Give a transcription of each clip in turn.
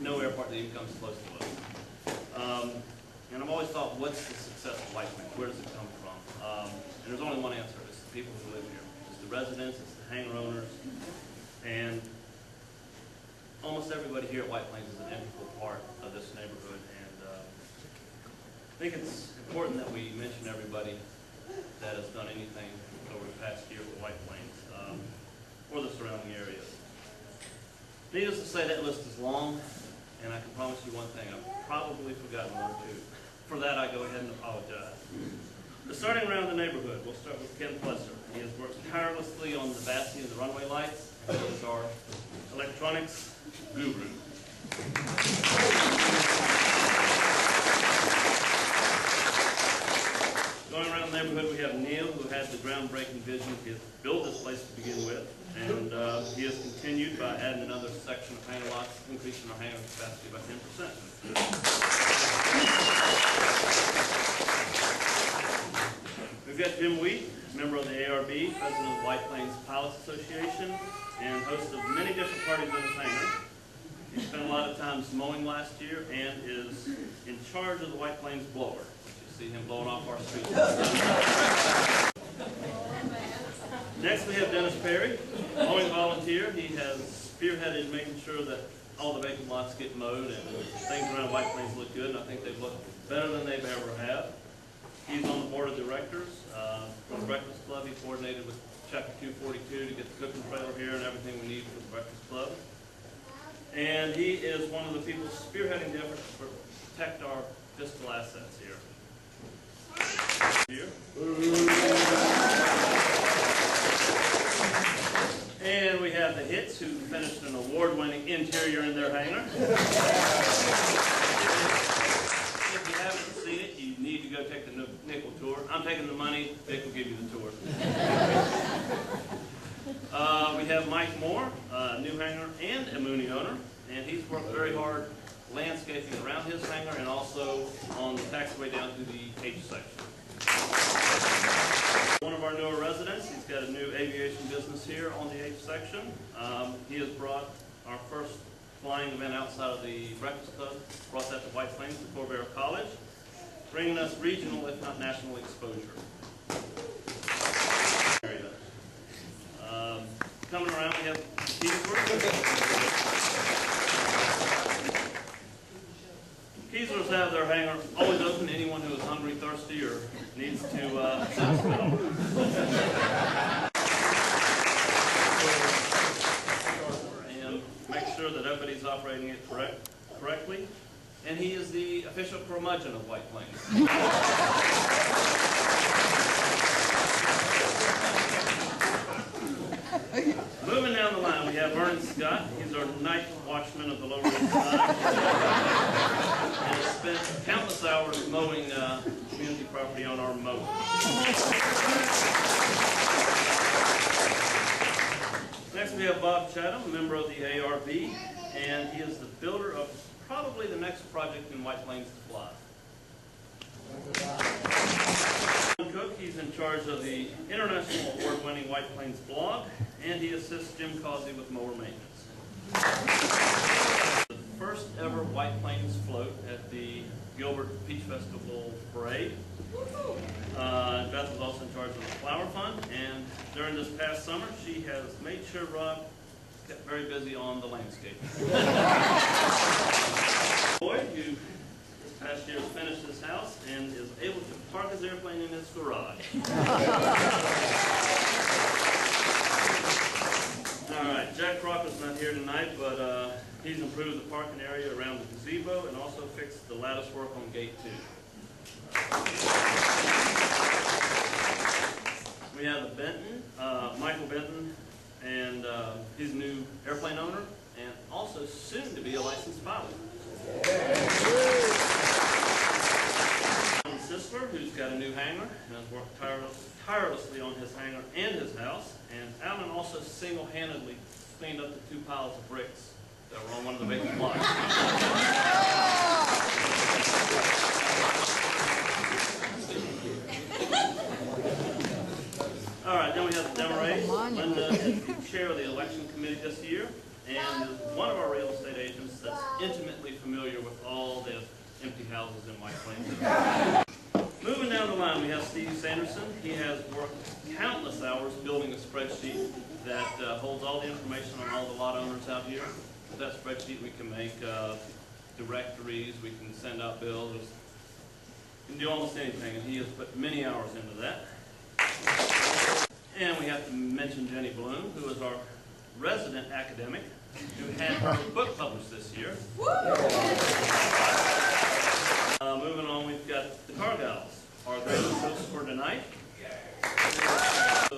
no airport that even comes close to us. And I've always thought, what's the success of White Plains? Where does it come from? And there's only one answer. It's the people who live here. It's the residents, it's the hangar owners, and almost everybody here at White Plains is an integral part of this neighborhood. And I think it's important that we mention everybody that has done anything over the past year with White Plains or the surrounding areas. Needless to say, that list is long, and I can promise you one thing, I've probably forgotten one or two. For that, I go ahead and apologize. But starting around the neighborhood, we'll start with Ken Plesser. He has worked tirelessly on the Bassy and the runway lights, and he is our electronics guru. Going around the neighborhood, we have Neil, who had the groundbreaking vision to build this place to begin with, and he has continued by adding another section of hangar lots, increasing our hangar capacity by 10%. We've got Jim Wheat, member of the ARB, president of White Plains Pilots Association, and host of many different parties in his hangar. He spent a lot of time mowing last year and is in charge of the White Plains blower. See him blowing off our street. Next we have Dennis Perry, mowing volunteer. He has spearheaded making sure that all the vacant lots get mowed and things around White Plains look good, and I think they've looked better than they've ever have. He's on the board of directors for the Breakfast Club. He coordinated with Chapter 242 to get the cooking trailer here and everything we need for the Breakfast Club. And he is one of the people spearheading the effort to protect our fiscal assets here. And we have the Hits, who finished an award-winning interior in their hangar. If you haven't seen it, you need to go take the nickel tour. I'm taking the money, Vic will give you the tour. We have Mike Moore, a new hangar and a Mooney owner, and he's worked very hard landscaping around his hangar and also on the taxiway down to the H section. One of our newer residents, he's got a new aviation business here on the H section. He has brought our first flying event outside of the Breakfast Club, brought that to White Plains, to Corvair College, bringing us regional, if not national, exposure. Coming around, we have Keeslers have their hangar always open to anyone who is hungry, thirsty, or needs to and make sure that everybody's operating it correctly. And he is the official curmudgeon of White Plains. Moving down the line, we have Vernon Scott. He's our night watchman of the Lower East Side. And has spent countless hours mowing community property on our moat. Next we have Bob Chatham, a member of the ARB, and he is the builder of probably the next project in White Plains to fly. Cook, he's in charge of the international award-winning White Plains blog, and he assists Jim Causey with mower maintenance. The first ever White Plains float at the Gilbert Peach Festival Parade. Beth was also in charge of the Flower Fund, and during this past summer, she has made sure Rob kept very busy on the landscape. Boyd, who this past year has finished his house and is able to park his airplane in his garage. All right, Jack Crocker's not here tonight, but he's improved the parking area around the gazebo and also fixed the lattice work on Gate 2. We have Benton, Michael Benton, and he's a new airplane owner and also soon to be a licensed pilot. Alan Sisler, who's got a new hangar and has worked tirelessly on his hangar and his house. And Alan also single-handedly cleaned up the 2 piles of bricks that were on one of the vacant lots. All right, then we have the Demarays. Linda is the chair of the election committee this year. and is one of our real estate agents that's intimately familiar with all the empty houses in White Plains. Moving down the line, we have Steve Sanderson. He has worked countless hours building a spreadsheet that holds all the information on all the lot owners out here. With that spreadsheet, we can make directories, we can send out bills, we can do almost anything, and he has put many hours into that. And we have to mention Jenny Bloom, who is our resident academic, who had her book published this year. Moving on, we've got the Cargiles, our great hosts for tonight. So,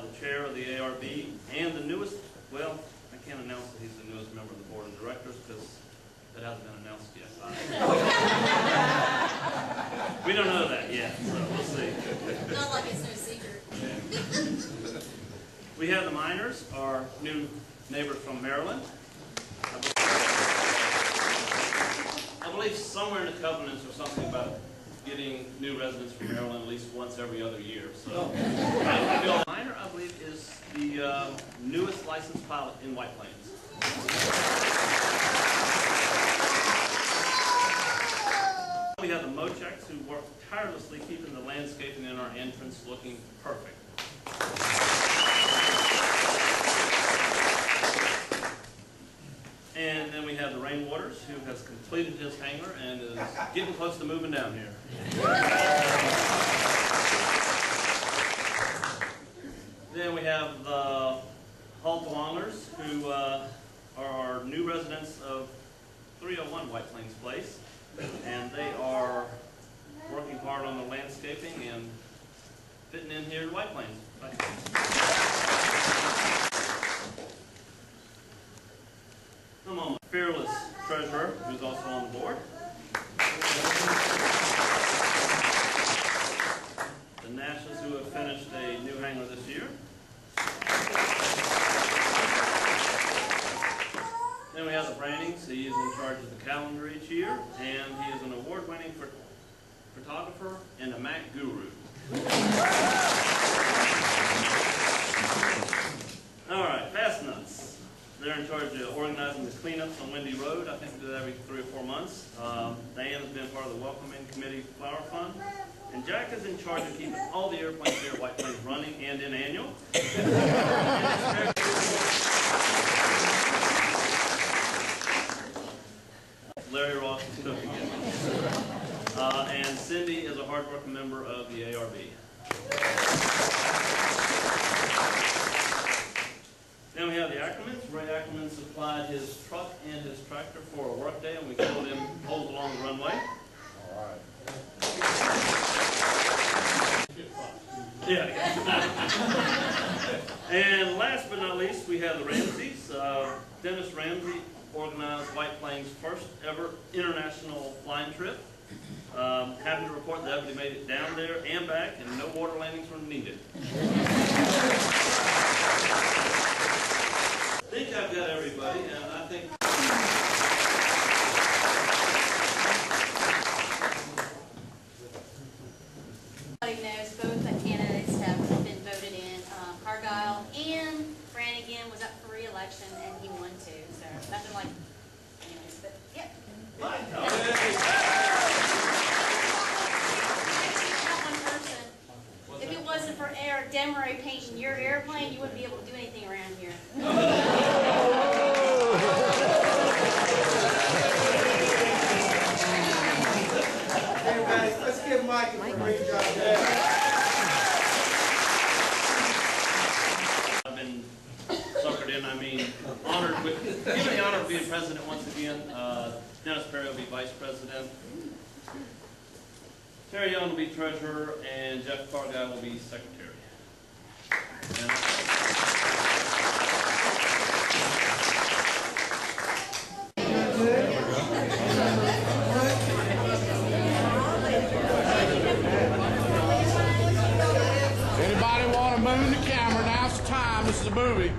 the chair of the ARB and the newest, well, I can't announce that he's the newest member of the board of directors because that hasn't been announced yet. We don't know that yet, so we'll see. Not like it's no secret. We have the Miners, our new neighbors from Maryland. I believe somewhere in the covenants or something about getting new residents from Maryland at least once every other year. So, Bill Miner, I believe, is the newest licensed pilot in White Plains. We have the Mocheks, who work tirelessly keeping the landscaping in our entrance looking perfect. And then we have the Rainwaters, who has completed his hangar and is getting close to moving down here. Then we have the Haltalongers, who are our new residents of 301 White Plains Place. And they are working hard on the landscaping and fitting in here in White Plains. Come on, fearless treasurer, who's also on the board. The Nashes, who have finished a new hangar this year. Then we have the Brannings. He is in charge of the calendar each year, and he is an award-winning photographer and a Mac guru. All right, Fast Nuts. They're in charge of organizing the cleanups on Windy Road. I think we do that every 3 or 4 months. Diane has been part of the Welcoming Committee Flower Fund. And Jack is in charge of keeping all the airplanes here at White Plains running and in annual. Larry Ross is cooking it. And Cindy is a hard-working member of the ARB. Then we have the Ackermans. Ray Ackerman supplied his truck and his tractor for a work day, and we told him hold along the runway. All right. Yeah. And last but not least, we have the Ramseys. Dennis Ramsey organized White Plains' first ever international flying trip. Happy to report that everybody made it down there and back, and no water landings were needed. I think I've got everybody, and I think Everybody knows both the candidates have been voted in. Cargile and Brannigan was up for re-election, and he won too. So nothing like, anyways, but yeah. Not one person. If it wasn't for Demeray painting your airplane, you wouldn't be able to do anything around here. Let's give Mike a great job there. I've been suckered in, honored with, given the honor of being president once again. Dennis Perry will be vice president. Terry Young will be treasurer, and Jeff Cargile will be secretary. Anybody want to move the camera? Now's the time. This is a movie.